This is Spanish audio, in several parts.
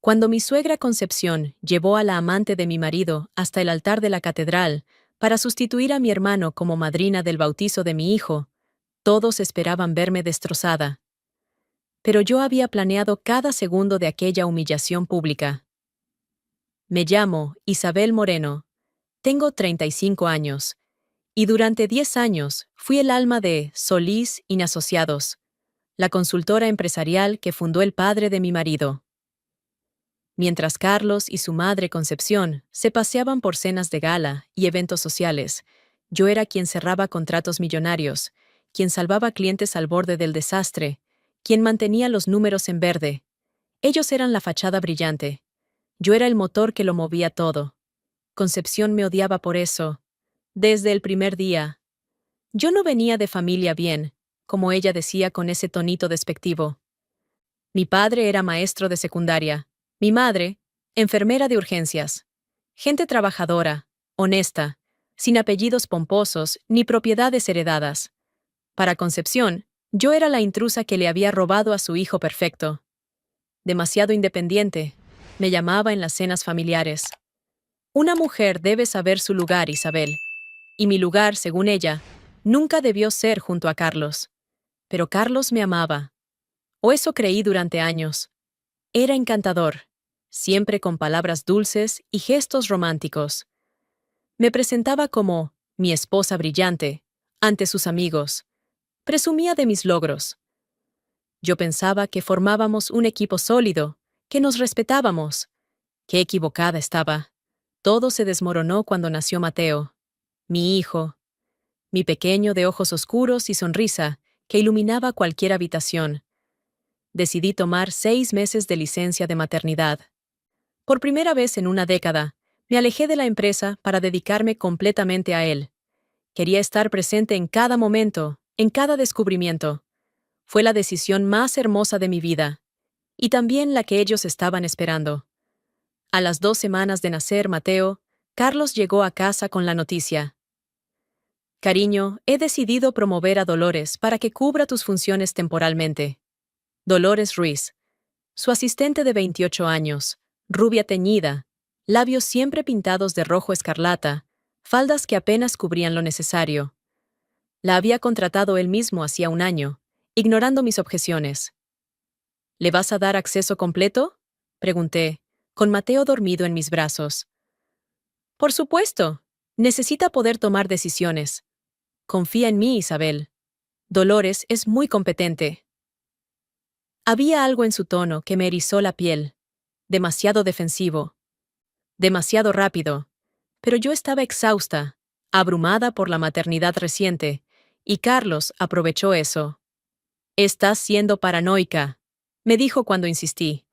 Cuando mi suegra Concepción llevó a la amante de mi marido hasta el altar de la catedral para sustituir a mi hermano como madrina del bautizo de mi hijo, todos esperaban verme destrozada. Pero yo había planeado cada segundo de aquella humillación pública. Me llamo Isabel Moreno, tengo 35 años, y durante 10 años fui el alma de Solís y Asociados, la consultora empresarial que fundó el padre de mi marido. Mientras Carlos y su madre Concepción se paseaban por cenas de gala y eventos sociales, yo era quien cerraba contratos millonarios, quien salvaba clientes al borde del desastre, quien mantenía los números en verde. Ellos eran la fachada brillante. Yo era el motor que lo movía todo. Concepción me odiaba por eso. Desde el primer día. Yo no venía de familia bien, como ella decía con ese tonito despectivo. Mi padre era maestro de secundaria. Mi madre, enfermera de urgencias. Gente trabajadora, honesta, sin apellidos pomposos ni propiedades heredadas. Para Concepción, yo era la intrusa que le había robado a su hijo perfecto. Demasiado independiente, me llamaba en las cenas familiares. Una mujer debe saber su lugar, Isabel. Y mi lugar, según ella, nunca debió ser junto a Carlos. Pero Carlos me amaba. O eso creí durante años. Era encantador, siempre con palabras dulces y gestos románticos. Me presentaba como mi esposa brillante ante sus amigos. Presumía de mis logros. Yo pensaba que formábamos un equipo sólido, que nos respetábamos. Qué equivocada estaba. Todo se desmoronó cuando nació Mateo, mi hijo, mi pequeño de ojos oscuros y sonrisa que iluminaba cualquier habitación. Decidí tomar 6 meses de licencia de maternidad. Por primera vez en una década, me alejé de la empresa para dedicarme completamente a él. Quería estar presente en cada momento, en cada descubrimiento. Fue la decisión más hermosa de mi vida, y también la que ellos estaban esperando. A las 2 semanas de nacer Mateo, Carlos llegó a casa con la noticia. Cariño, he decidido promover a Dolores para que cubra tus funciones temporalmente. Dolores Ruiz, su asistente de 28 años, rubia teñida, labios siempre pintados de rojo escarlata, faldas que apenas cubrían lo necesario. La había contratado él mismo hacía un año, ignorando mis objeciones. ¿Le vas a dar acceso completo?, pregunté, con Mateo dormido en mis brazos. Por supuesto. Necesita poder tomar decisiones. Confía en mí, Isabel. Dolores es muy competente. Había algo en su tono que me erizó la piel. Demasiado defensivo. Demasiado rápido. Pero yo estaba exhausta, abrumada por la maternidad reciente, y Carlos aprovechó eso. «Estás siendo paranoica», me dijo cuando insistí.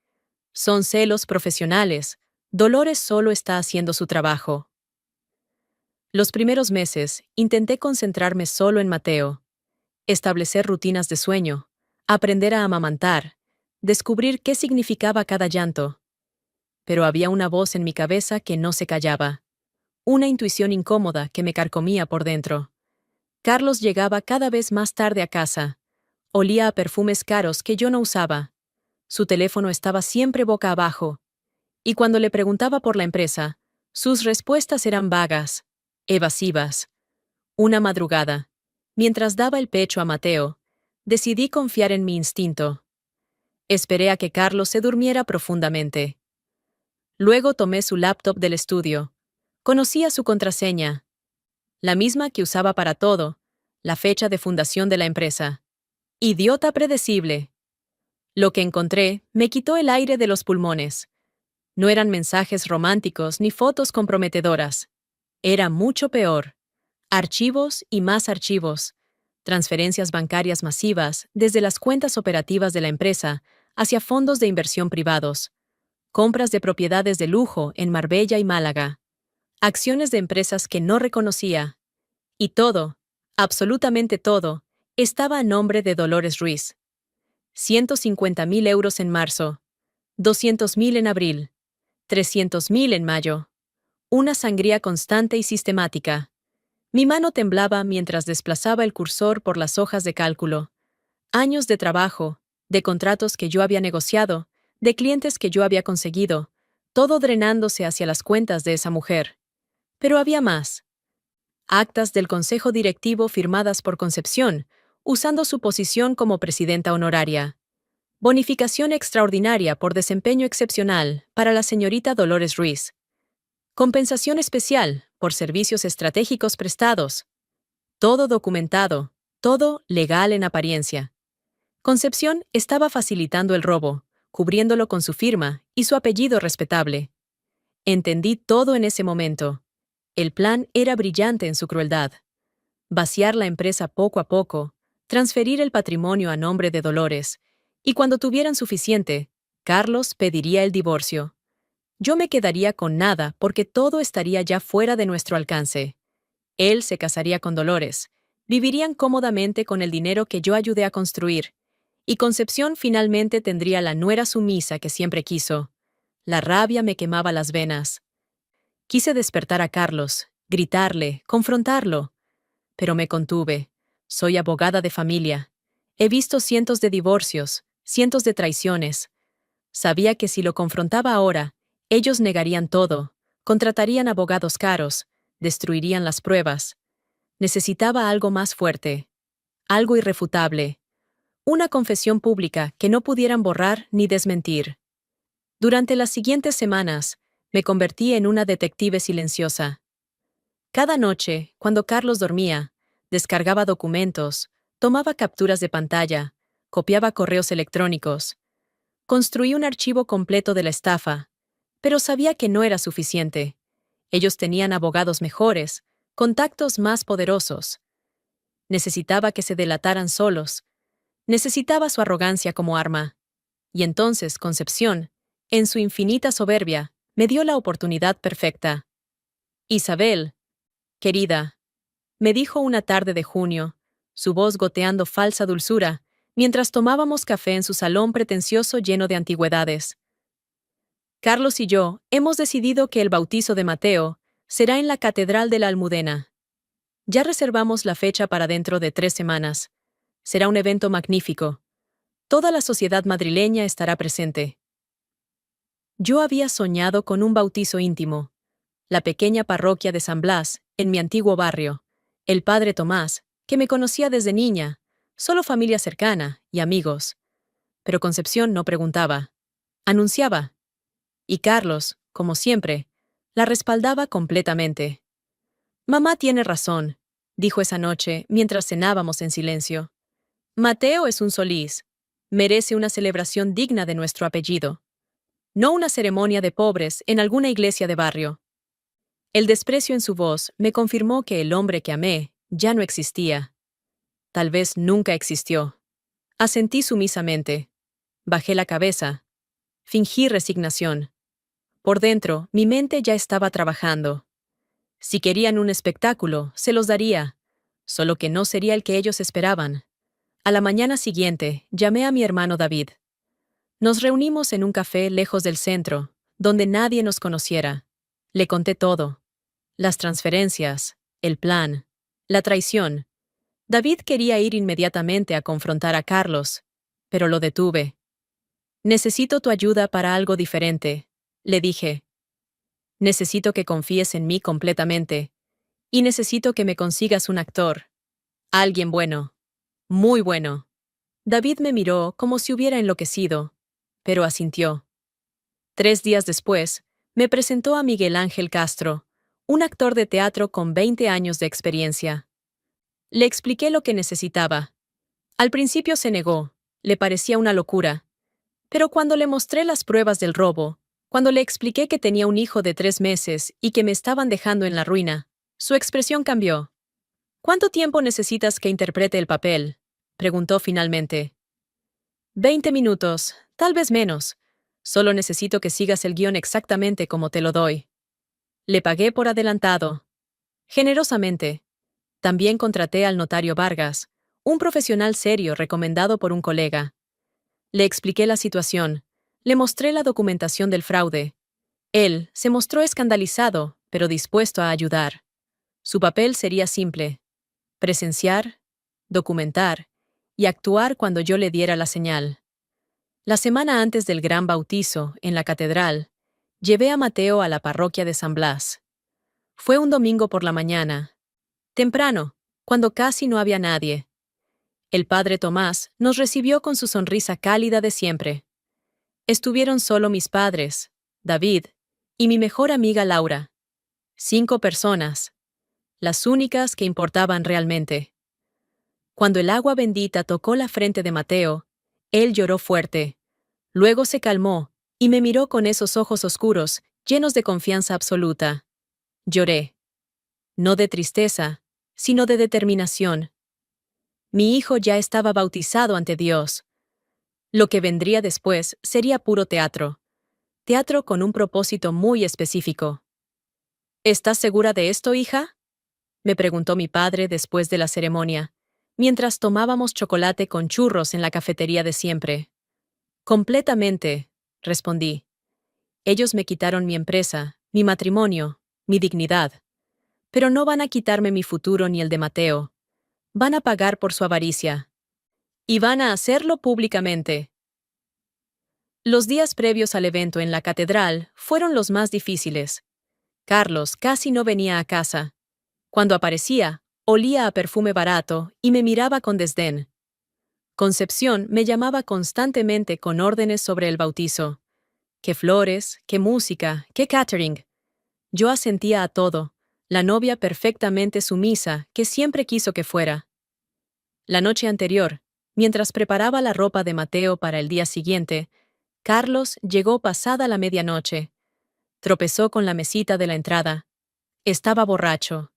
«Son celos profesionales. Dolores solo está haciendo su trabajo». Los primeros meses intenté concentrarme solo en Mateo, establecer rutinas de sueño, aprender a amamantar, descubrir qué significaba cada llanto. Pero había una voz en mi cabeza que no se callaba, una intuición incómoda que me carcomía por dentro. Carlos llegaba cada vez más tarde a casa. Olía a perfumes caros que yo no usaba. Su teléfono estaba siempre boca abajo. Y cuando le preguntaba por la empresa, sus respuestas eran vagas, evasivas. Una madrugada, mientras daba el pecho a Mateo, decidí confiar en mi instinto. Esperé a que Carlos se durmiera profundamente. Luego tomé su laptop del estudio. Conocía su contraseña, la misma que usaba para todo, la fecha de fundación de la empresa. Idiota predecible. Lo que encontré me quitó el aire de los pulmones. No eran mensajes románticos ni fotos comprometedoras. Era mucho peor. Archivos y más archivos. Transferencias bancarias masivas desde las cuentas operativas de la empresa hacia fondos de inversión privados. Compras de propiedades de lujo en Marbella y Málaga. Acciones de empresas que no reconocía. Y todo, absolutamente todo, estaba a nombre de Dolores Ruiz. 150.000 euros en marzo, 200.000 en abril, 300.000 en mayo. Una sangría constante y sistemática. Mi mano temblaba mientras desplazaba el cursor por las hojas de cálculo. Años de trabajo, de contratos que yo había negociado, de clientes que yo había conseguido, todo drenándose hacia las cuentas de esa mujer. Pero había más. Actas del Consejo Directivo firmadas por Concepción, usando su posición como presidenta honoraria. Bonificación extraordinaria por desempeño excepcional para la señorita Dolores Ruiz. Compensación especial por servicios estratégicos prestados. Todo documentado, todo legal en apariencia. Concepción estaba facilitando el robo, cubriéndolo con su firma y su apellido respetable. Entendí todo en ese momento. El plan era brillante en su crueldad. Vaciar la empresa poco a poco, transferir el patrimonio a nombre de Dolores, y cuando tuvieran suficiente, Carlos pediría el divorcio. Yo me quedaría con nada porque todo estaría ya fuera de nuestro alcance. Él se casaría con Dolores, vivirían cómodamente con el dinero que yo ayudé a construir, y Concepción finalmente tendría la nuera sumisa que siempre quiso. La rabia me quemaba las venas. Quise despertar a Carlos, gritarle, confrontarlo, pero me contuve. Soy abogada de familia. He visto cientos de divorcios, cientos de traiciones. Sabía que si lo confrontaba ahora, ellos negarían todo, contratarían abogados caros, destruirían las pruebas. Necesitaba algo más fuerte, algo irrefutable, una confesión pública que no pudieran borrar ni desmentir. Durante las siguientes semanas, me convertí en una detective silenciosa. Cada noche, cuando Carlos dormía, descargaba documentos, tomaba capturas de pantalla, copiaba correos electrónicos. Construí un archivo completo de la estafa, pero sabía que no era suficiente. Ellos tenían abogados mejores, contactos más poderosos. Necesitaba que se delataran solos. Necesitaba su arrogancia como arma. Y entonces Concepción, en su infinita soberbia, me dio la oportunidad perfecta. Isabel, querida, me dijo una tarde de junio, su voz goteando falsa dulzura, mientras tomábamos café en su salón pretencioso lleno de antigüedades. Carlos y yo hemos decidido que el bautizo de Mateo será en la Catedral de la Almudena. Ya reservamos la fecha para dentro de 3 semanas. Será un evento magnífico. Toda la sociedad madrileña estará presente. Yo había soñado con un bautizo íntimo. La pequeña parroquia de San Blas, en mi antiguo barrio. El padre Tomás, que me conocía desde niña, solo familia cercana y amigos. Pero Concepción no preguntaba. Anunciaba. Y Carlos, como siempre, la respaldaba completamente. Mamá tiene razón, dijo esa noche mientras cenábamos en silencio. Mateo es un Solís. Merece una celebración digna de nuestro apellido. No una ceremonia de pobres en alguna iglesia de barrio. El desprecio en su voz me confirmó que el hombre que amé ya no existía. Tal vez nunca existió. Asentí sumisamente. Bajé la cabeza. Fingí resignación. Por dentro, mi mente ya estaba trabajando. Si querían un espectáculo, se los daría, solo que no sería el que ellos esperaban. A la mañana siguiente, llamé a mi hermano David. Nos reunimos en un café lejos del centro, donde nadie nos conociera. Le conté todo. Las transferencias, el plan, la traición. David quería ir inmediatamente a confrontar a Carlos, pero lo detuve. Necesito tu ayuda para algo diferente, le dije. Necesito que confíes en mí completamente, y necesito que me consigas un actor. Alguien bueno. Muy bueno. David me miró como si hubiera enloquecido, pero asintió. 3 días después, me presentó a Miguel Ángel Castro, un actor de teatro con 20 años de experiencia. Le expliqué lo que necesitaba. Al principio se negó, le parecía una locura. Pero cuando le mostré las pruebas del robo, cuando le expliqué que tenía un hijo de 3 meses y que me estaban dejando en la ruina, su expresión cambió. ¿Cuánto tiempo necesitas que interprete el papel?, preguntó finalmente. 20 minutos, tal vez menos. Solo necesito que sigas el guión exactamente como te lo doy. Le pagué por adelantado. Generosamente. También contraté al notario Vargas, un profesional serio recomendado por un colega. Le expliqué la situación, le mostré la documentación del fraude. Él se mostró escandalizado, pero dispuesto a ayudar. Su papel sería simple: presenciar, documentar y actuar cuando yo le diera la señal. La semana antes del gran bautizo, en la catedral, llevé a Mateo a la parroquia de San Blas. Fue un domingo por la mañana, temprano, cuando casi no había nadie. El padre Tomás nos recibió con su sonrisa cálida de siempre. Estuvieron solo mis padres, David, y mi mejor amiga Laura. 5 personas, las únicas que importaban realmente. Cuando el agua bendita tocó la frente de Mateo, él lloró fuerte. Luego se calmó y me miró con esos ojos oscuros, llenos de confianza absoluta. Lloré. No de tristeza, sino de determinación. Mi hijo ya estaba bautizado ante Dios. Lo que vendría después sería puro teatro. Teatro con un propósito muy específico. ¿Estás segura de esto, hija?, me preguntó mi padre después de la ceremonia, mientras tomábamos chocolate con churros en la cafetería de siempre. Completamente, respondí. Ellos me quitaron mi empresa, mi matrimonio, mi dignidad. Pero no van a quitarme mi futuro ni el de Mateo. Van a pagar por su avaricia. Y van a hacerlo públicamente. Los días previos al evento en la catedral fueron los más difíciles. Carlos casi no venía a casa. Cuando aparecía, olía a perfume barato y me miraba con desdén. Concepción me llamaba constantemente con órdenes sobre el bautizo. ¿Qué flores? ¿Qué música? ¿Qué catering? Yo asentía a todo, la novia perfectamente sumisa que siempre quiso que fuera. La noche anterior, mientras preparaba la ropa de Mateo para el día siguiente, Carlos llegó pasada la medianoche. Tropezó con la mesita de la entrada. Estaba borracho.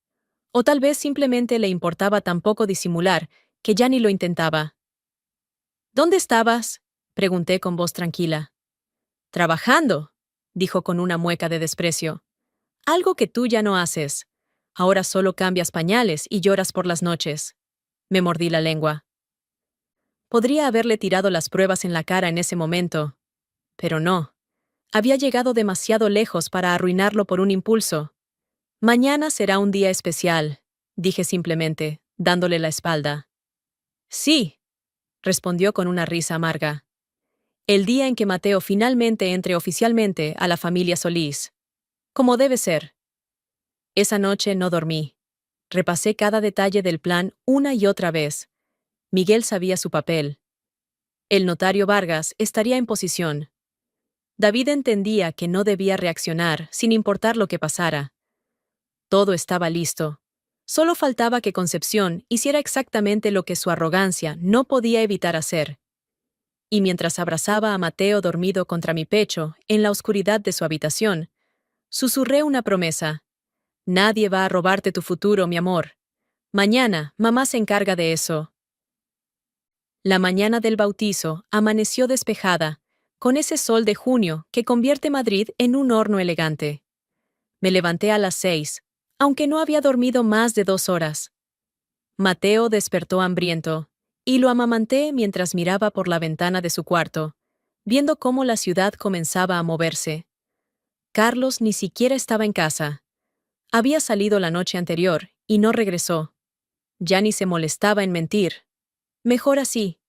O tal vez simplemente le importaba tan poco disimular que ya ni lo intentaba. ¿Dónde estabas?, pregunté con voz tranquila. Trabajando, dijo con una mueca de desprecio. Algo que tú ya no haces. Ahora solo cambias pañales y lloras por las noches. Me mordí la lengua. Podría haberle tirado las pruebas en la cara en ese momento, pero no. Había llegado demasiado lejos para arruinarlo por un impulso. Mañana será un día especial, dije simplemente, dándole la espalda. Sí, respondió con una risa amarga. El día en que Mateo finalmente entre oficialmente a la familia Solís. Como debe ser. Esa noche no dormí. Repasé cada detalle del plan una y otra vez. Miguel sabía su papel. El notario Vargas estaría en posición. David entendía que no debía reaccionar sin importar lo que pasara. Todo estaba listo. Solo faltaba que Concepción hiciera exactamente lo que su arrogancia no podía evitar hacer. Y mientras abrazaba a Mateo dormido contra mi pecho, en la oscuridad de su habitación, susurré una promesa. Nadie va a robarte tu futuro, mi amor. Mañana, mamá se encarga de eso. La mañana del bautizo amaneció despejada, con ese sol de junio que convierte Madrid en un horno elegante. Me levanté a las 6, aunque no había dormido más de 2 horas. Mateo despertó hambriento, y lo amamanté mientras miraba por la ventana de su cuarto, viendo cómo la ciudad comenzaba a moverse. Carlos ni siquiera estaba en casa. Había salido la noche anterior y no regresó. Ya ni se molestaba en mentir. Mejor así.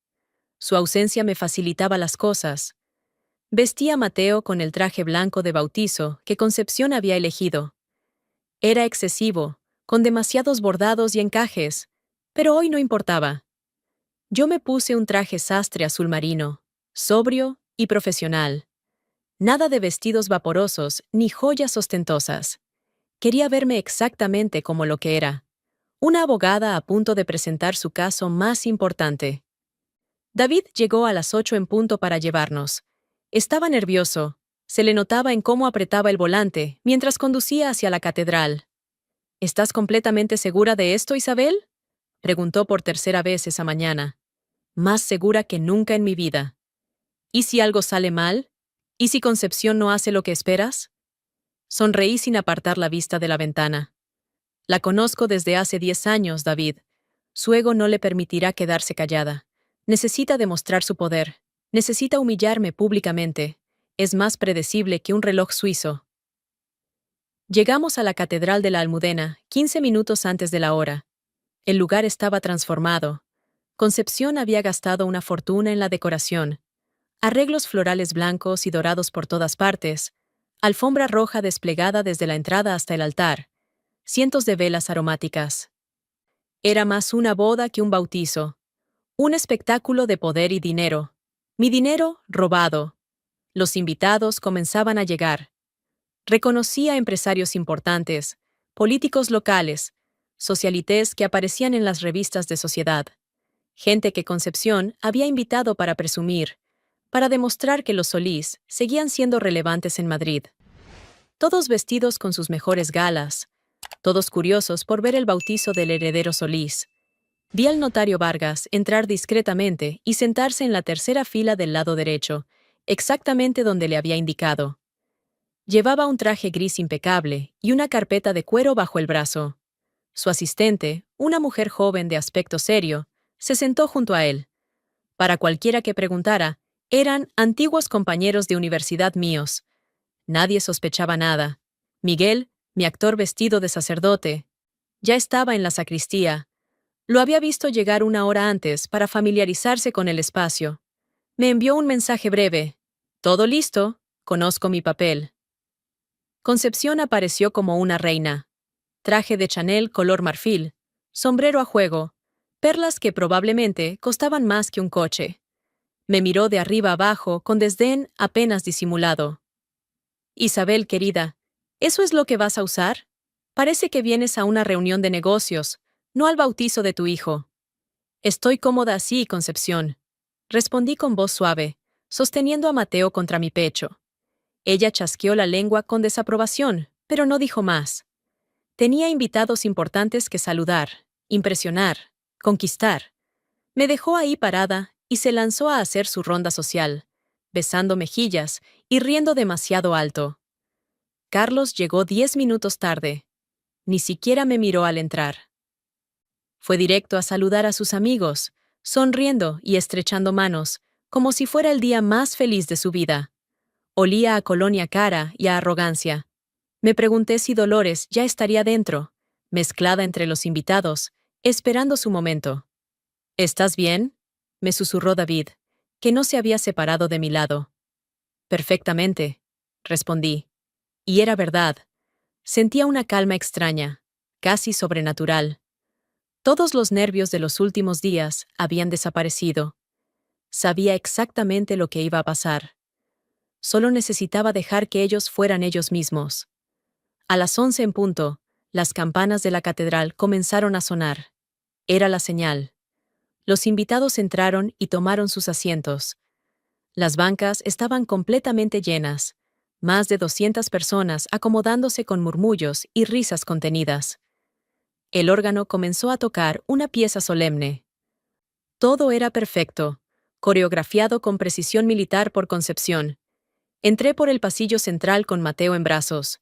Su ausencia me facilitaba las cosas. Vestía a Mateo con el traje blanco de bautizo que Concepción había elegido. Era excesivo, con demasiados bordados y encajes, pero hoy no importaba. Yo me puse un traje sastre azul marino, sobrio y profesional. Nada de vestidos vaporosos ni joyas ostentosas. Quería verme exactamente como lo que era. Una abogada a punto de presentar su caso más importante. David llegó a las 8 en punto para llevarnos. Estaba nervioso. Se le notaba en cómo apretaba el volante mientras conducía hacia la catedral. ¿Estás completamente segura de esto, Isabel?, preguntó por tercera vez esa mañana. Más segura que nunca en mi vida. ¿Y si algo sale mal? ¿Y si Concepción no hace lo que esperas? Sonreí sin apartar la vista de la ventana. La conozco desde hace 10 años, David. Su ego no le permitirá quedarse callada. Necesita demostrar su poder. Necesita humillarme públicamente. Es más predecible que un reloj suizo. Llegamos a la Catedral de la Almudena, 15 minutos antes de la hora. El lugar estaba transformado. Concepción había gastado una fortuna en la decoración. Arreglos florales blancos y dorados por todas partes, alfombra roja desplegada desde la entrada hasta el altar, cientos de velas aromáticas. Era más una boda que un bautizo, un espectáculo de poder y dinero. Mi dinero robado. Los invitados comenzaban a llegar. Reconocí a empresarios importantes, políticos locales, socialites que aparecían en las revistas de sociedad. Gente que Concepción había invitado para presumir, para demostrar que los Solís seguían siendo relevantes en Madrid. Todos vestidos con sus mejores galas, todos curiosos por ver el bautizo del heredero Solís. Vi al notario Vargas entrar discretamente y sentarse en la tercera fila del lado derecho, exactamente donde le había indicado. Llevaba un traje gris impecable y una carpeta de cuero bajo el brazo. Su asistente, una mujer joven de aspecto serio, se sentó junto a él. Para cualquiera que preguntara, eran antiguos compañeros de universidad míos. Nadie sospechaba nada. Miguel, mi actor vestido de sacerdote, ya estaba en la sacristía. Lo había visto llegar una hora antes para familiarizarse con el espacio. Me envió un mensaje breve. «Todo listo, conozco mi papel». Concepción apareció como una reina. Traje de Chanel color marfil, sombrero a juego, perlas que probablemente costaban más que un coche. Me miró de arriba abajo con desdén apenas disimulado. «Isabel, querida, ¿eso es lo que vas a usar? Parece que vienes a una reunión de negocios, no al bautizo de tu hijo». «Estoy cómoda así, Concepción», respondí con voz suave, sosteniendo a Mateo contra mi pecho. Ella chasqueó la lengua con desaprobación, pero no dijo más. Tenía invitados importantes que saludar, impresionar, conquistar. Me dejó ahí parada y se lanzó a hacer su ronda social, besando mejillas y riendo demasiado alto. Carlos llegó 10 minutos tarde. Ni siquiera me miró al entrar. Fue directo a saludar a sus amigos, sonriendo y estrechando manos, como si fuera el día más feliz de su vida. Olía a colonia cara y a arrogancia. Me pregunté si Dolores ya estaría dentro, mezclada entre los invitados, esperando su momento. «¿Estás bien?», me susurró David, que no se había separado de mi lado. «Perfectamente», respondí. Y era verdad. Sentía una calma extraña, casi sobrenatural. Todos los nervios de los últimos días habían desaparecido. Sabía exactamente lo que iba a pasar. Solo necesitaba dejar que ellos fueran ellos mismos. A las 11 en punto, las campanas de la catedral comenzaron a sonar. Era la señal. Los invitados entraron y tomaron sus asientos. Las bancas estaban completamente llenas, más de 200 personas acomodándose con murmullos y risas contenidas. El órgano comenzó a tocar una pieza solemne. Todo era perfecto, coreografiado con precisión militar por Concepción. Entré por el pasillo central con Mateo en brazos.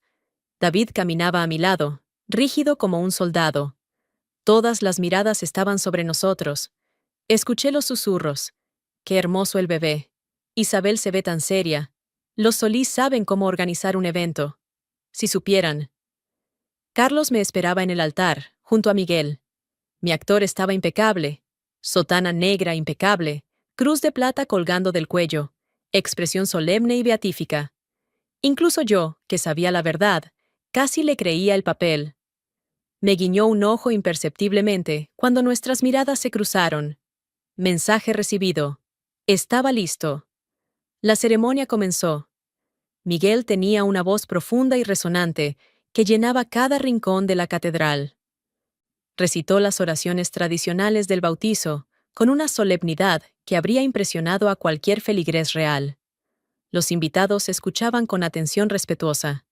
David caminaba a mi lado, rígido como un soldado. Todas las miradas estaban sobre nosotros. Escuché los susurros. «Qué hermoso el bebé. Isabel se ve tan seria. Los Solís saben cómo organizar un evento. Si supieran». Carlos me esperaba en el altar, junto a Miguel. Mi actor estaba impecable. Sotana negra impecable, cruz de plata colgando del cuello, expresión solemne y beatífica. Incluso yo, que sabía la verdad, casi le creía el papel. Me guiñó un ojo imperceptiblemente cuando nuestras miradas se cruzaron. Mensaje recibido. Estaba listo. La ceremonia comenzó. Miguel tenía una voz profunda y resonante que llenaba cada rincón de la catedral. Recitó las oraciones tradicionales del bautizo con una solemnidad que habría impresionado a cualquier feligrés real. Los invitados escuchaban con atención respetuosa.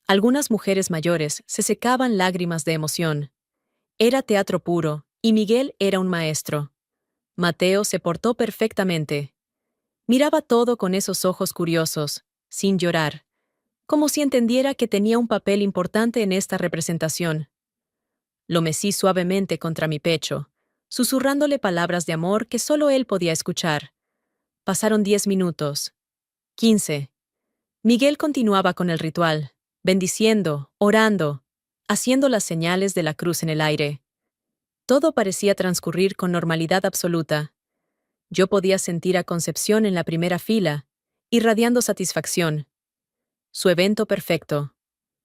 Algunas mujeres mayores se secaban lágrimas de emoción. Era teatro puro, y Miguel era un maestro. Mateo se portó perfectamente. Miraba todo con esos ojos curiosos, sin llorar, como si entendiera que tenía un papel importante en esta representación. Lo mecí suavemente contra mi pecho, susurrándole palabras de amor que solo él podía escuchar. Pasaron 10 minutos. 15. Miguel continuaba con el ritual, bendiciendo, orando, haciendo las señales de la cruz en el aire. Todo parecía transcurrir con normalidad absoluta. Yo podía sentir a Concepción en la primera fila, irradiando satisfacción. Su evento perfecto.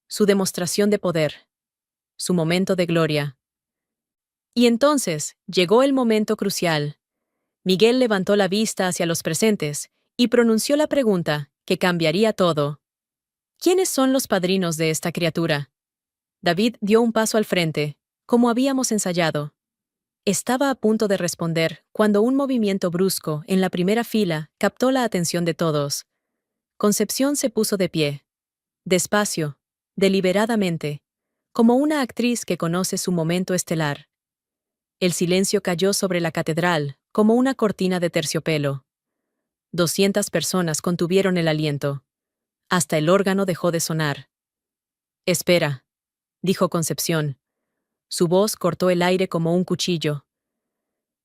Su demostración de poder. Su momento de gloria. Y entonces llegó el momento crucial. Miguel levantó la vista hacia los presentes y pronunció la pregunta que cambiaría todo. ¿Quiénes son los padrinos de esta criatura? David dio un paso al frente, como habíamos ensayado. Estaba a punto de responder cuando un movimiento brusco en la primera fila captó la atención de todos. Concepción se puso de pie. Despacio, deliberadamente, como una actriz que conoce su momento estelar. El silencio cayó sobre la catedral, como una cortina de terciopelo. 200 personas contuvieron el aliento. Hasta el órgano dejó de sonar. «Espera», dijo Concepción. Su voz cortó el aire como un cuchillo.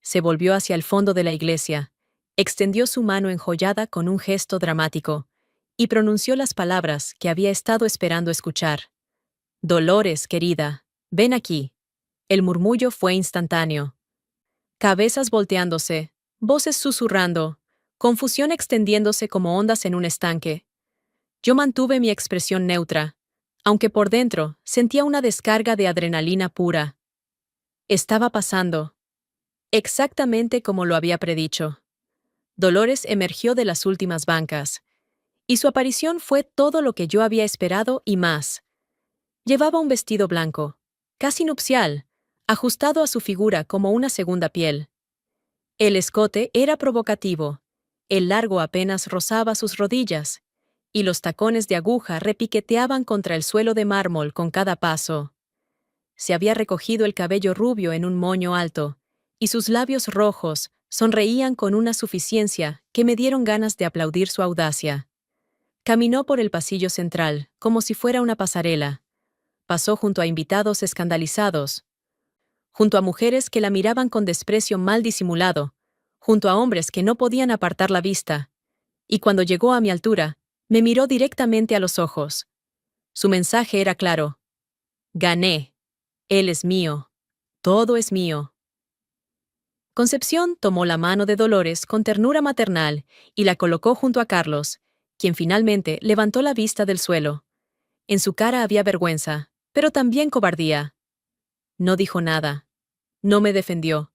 Se volvió hacia el fondo de la iglesia, extendió su mano enjollada con un gesto dramático, y pronunció las palabras que había estado esperando escuchar. «Dolores, querida, ven aquí». El murmullo fue instantáneo. Cabezas volteándose, voces susurrando, confusión extendiéndose como ondas en un estanque. Yo mantuve mi expresión neutra, aunque por dentro sentía una descarga de adrenalina pura. Estaba pasando, exactamente como lo había predicho. Dolores emergió de las últimas bancas, y su aparición fue todo lo que yo había esperado y más. Llevaba un vestido blanco, casi nupcial, ajustado a su figura como una segunda piel. El escote era provocativo, el largo apenas rozaba sus rodillas, y los tacones de aguja repiqueteaban contra el suelo de mármol con cada paso. Se había recogido el cabello rubio en un moño alto, y sus labios rojos sonreían con una suficiencia que me dieron ganas de aplaudir su audacia. Caminó por el pasillo central, como si fuera una pasarela. Pasó junto a invitados escandalizados, junto a mujeres que la miraban con desprecio mal disimulado, junto a hombres que no podían apartar la vista, y cuando llegó a mi altura, me miró directamente a los ojos. Su mensaje era claro. Gané. Él es mío. Todo es mío. Concepción tomó la mano de Dolores con ternura maternal y la colocó junto a Carlos, quien finalmente levantó la vista del suelo. En su cara había vergüenza, pero también cobardía. No dijo nada. No me defendió.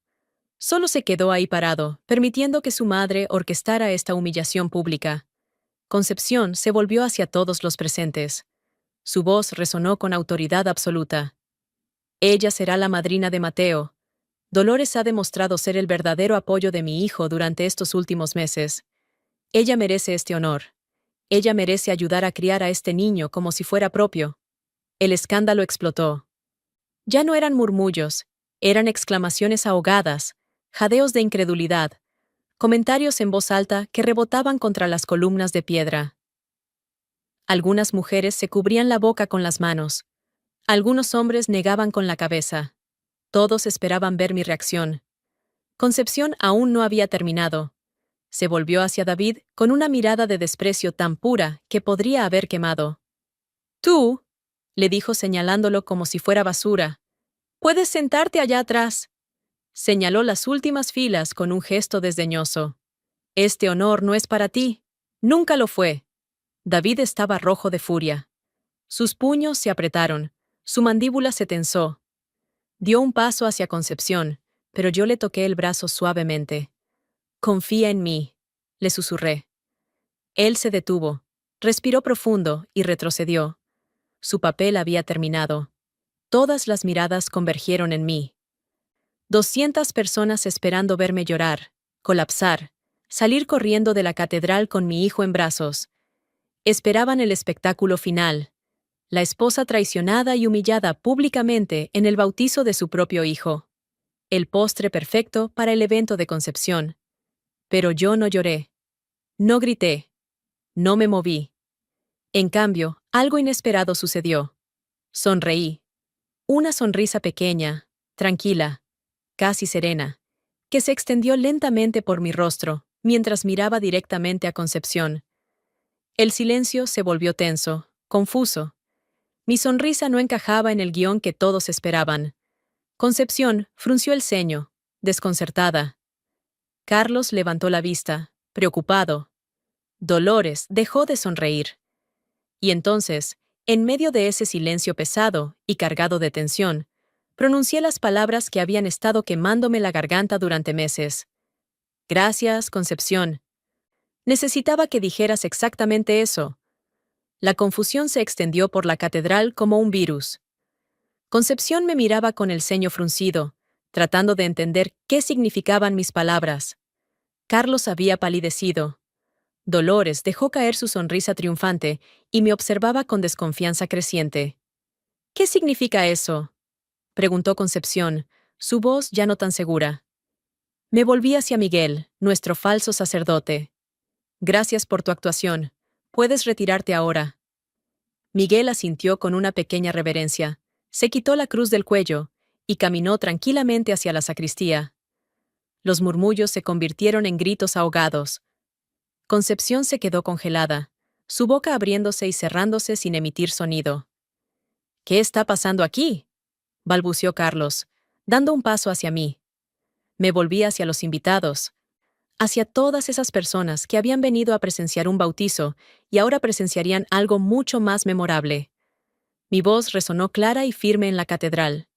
Solo se quedó ahí parado, permitiendo que su madre orquestara esta humillación pública. Concepción se volvió hacia todos los presentes. Su voz resonó con autoridad absoluta. Ella será la madrina de Mateo. Dolores ha demostrado ser el verdadero apoyo de mi hijo durante estos últimos meses. Ella merece este honor. Ella merece ayudar a criar a este niño como si fuera propio. El escándalo explotó. Ya no eran murmullos, eran exclamaciones ahogadas, jadeos de incredulidad, comentarios en voz alta que rebotaban contra las columnas de piedra. Algunas mujeres se cubrían la boca con las manos. Algunos hombres negaban con la cabeza. Todos esperaban ver mi reacción. Concepción aún no había terminado. Se volvió hacia David con una mirada de desprecio tan pura que podría haber quemado. «Tú», le dijo señalándolo como si fuera basura, «puedes sentarte allá atrás». Señaló las últimas filas con un gesto desdeñoso. «Este honor no es para ti. Nunca lo fue». David estaba rojo de furia. Sus puños se apretaron, su mandíbula se tensó. Dio un paso hacia Concepción, pero yo le toqué el brazo suavemente. «Confía en mí», le susurré. Él se detuvo, respiró profundo y retrocedió. Su papel había terminado. Todas las miradas convergieron en mí. 200 personas esperando verme llorar, colapsar, salir corriendo de la catedral con mi hijo en brazos. Esperaban el espectáculo final. La esposa traicionada y humillada públicamente en el bautizo de su propio hijo. El postre perfecto para el evento de concepción. Pero yo no lloré. No grité. No me moví. En cambio, algo inesperado sucedió. Sonreí. Una sonrisa pequeña, tranquila, casi serena, que se extendió lentamente por mi rostro, mientras miraba directamente a Concepción. El silencio se volvió tenso, confuso. Mi sonrisa no encajaba en el guión que todos esperaban. Concepción frunció el ceño, desconcertada. Carlos levantó la vista, preocupado. Dolores dejó de sonreír. Y entonces, en medio de ese silencio pesado y cargado de tensión, pronuncié las palabras que habían estado quemándome la garganta durante meses. Gracias, Concepción. Necesitaba que dijeras exactamente eso. La confusión se extendió por la catedral como un virus. Concepción me miraba con el ceño fruncido, tratando de entender qué significaban mis palabras. Carlos había palidecido. Dolores dejó caer su sonrisa triunfante y me observaba con desconfianza creciente. ¿Qué significa eso?, preguntó Concepción, su voz ya no tan segura. Me volví hacia Miguel, nuestro falso sacerdote. Gracias por tu actuación. Puedes retirarte ahora. Miguel asintió con una pequeña reverencia, se quitó la cruz del cuello y caminó tranquilamente hacia la sacristía. Los murmullos se convirtieron en gritos ahogados. Concepción se quedó congelada, su boca abriéndose y cerrándose sin emitir sonido. ¿Qué está pasando aquí?, balbuceó Carlos, dando un paso hacia mí. Me volví hacia los invitados, hacia todas esas personas que habían venido a presenciar un bautizo y ahora presenciarían algo mucho más memorable. Mi voz resonó clara y firme en la catedral.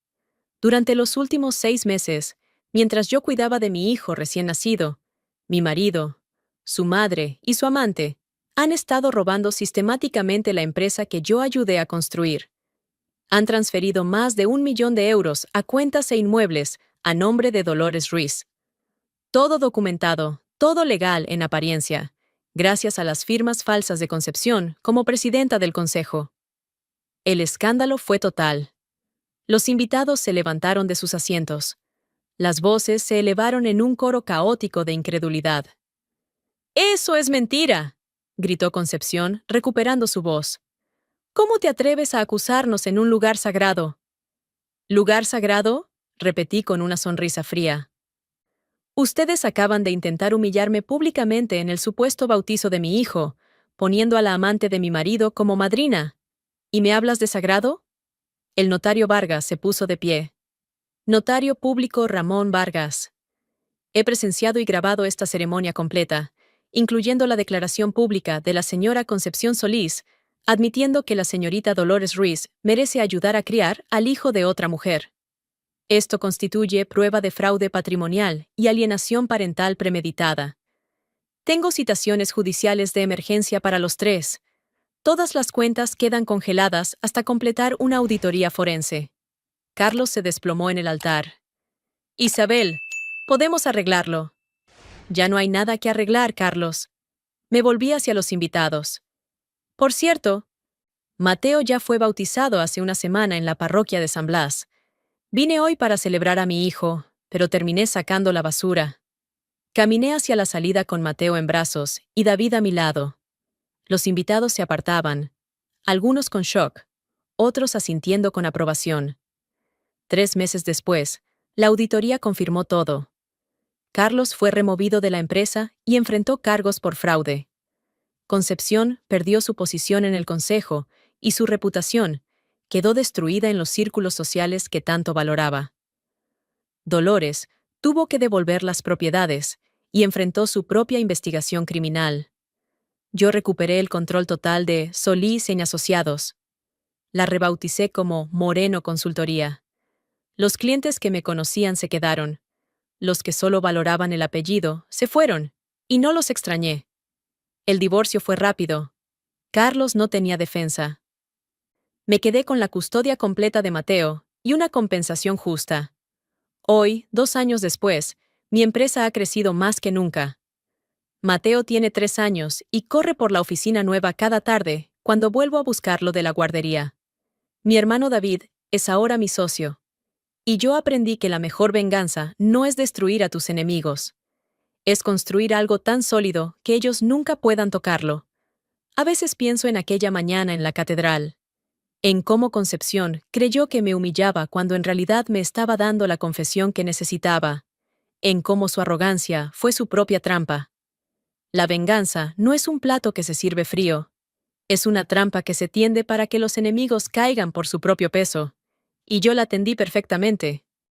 Durante los últimos 6 meses, mientras yo cuidaba de mi hijo recién nacido, mi marido, su madre y su amante han estado robando sistemáticamente la empresa que yo ayudé a construir. Han transferido más de 1 millón de euros a cuentas e inmuebles a nombre de Dolores Ruiz. Todo documentado, todo legal en apariencia, gracias a las firmas falsas de Concepción como presidenta del consejo. El escándalo fue total. Los invitados se levantaron de sus asientos. Las voces se elevaron en un coro caótico de incredulidad. ¡Eso es mentira!, gritó Concepción, recuperando su voz. ¿Cómo te atreves a acusarnos en un lugar sagrado? ¿Lugar sagrado?, repetí con una sonrisa fría. Ustedes acaban de intentar humillarme públicamente en el supuesto bautizo de mi hijo, poniendo a la amante de mi marido como madrina. ¿Y me hablas de sagrado? El notario Vargas se puso de pie. Notario público Ramón Vargas. He presenciado y grabado esta ceremonia completa, incluyendo la declaración pública de la señora Concepción Solís, admitiendo que la señorita Dolores Ruiz merece ayudar a criar al hijo de otra mujer. Esto constituye prueba de fraude patrimonial y alienación parental premeditada. Tengo citaciones judiciales de emergencia para los 3. Todas las cuentas quedan congeladas hasta completar una auditoría forense. Carlos se desplomó en el altar. Isabel, podemos arreglarlo. Ya no hay nada que arreglar, Carlos. Me volví hacia los invitados. Por cierto, Mateo ya fue bautizado hace una semana en la parroquia de San Blas. Vine hoy para celebrar a mi hijo, pero terminé sacando la basura. Caminé hacia la salida con Mateo en brazos y David a mi lado. Los invitados se apartaban, algunos con shock, otros asintiendo con aprobación. 3 meses después, la auditoría confirmó todo. Carlos fue removido de la empresa y enfrentó cargos por fraude. Concepción perdió su posición en el consejo y su reputación quedó destruida en los círculos sociales que tanto valoraba. Dolores tuvo que devolver las propiedades y enfrentó su propia investigación criminal. Yo recuperé el control total de Solís & Asociados. La rebauticé como Moreno Consultoría. Los clientes que me conocían se quedaron. Los que solo valoraban el apellido se fueron, y no los extrañé. El divorcio fue rápido. Carlos no tenía defensa. Me quedé con la custodia completa de Mateo y una compensación justa. Hoy, 2 años después, mi empresa ha crecido más que nunca. Mateo tiene 3 años y corre por la oficina nueva cada tarde cuando vuelvo a buscarlo de la guardería. Mi hermano David es ahora mi socio. Y yo aprendí que la mejor venganza no es destruir a tus enemigos. Es construir algo tan sólido que ellos nunca puedan tocarlo. A veces pienso en aquella mañana en la catedral. En cómo Concepción creyó que me humillaba cuando en realidad me estaba dando la confesión que necesitaba. En cómo su arrogancia fue su propia trampa. La venganza no es un plato que se sirve frío. Es una trampa que se tiende para que los enemigos caigan por su propio peso. Y yo la tendí perfectamente.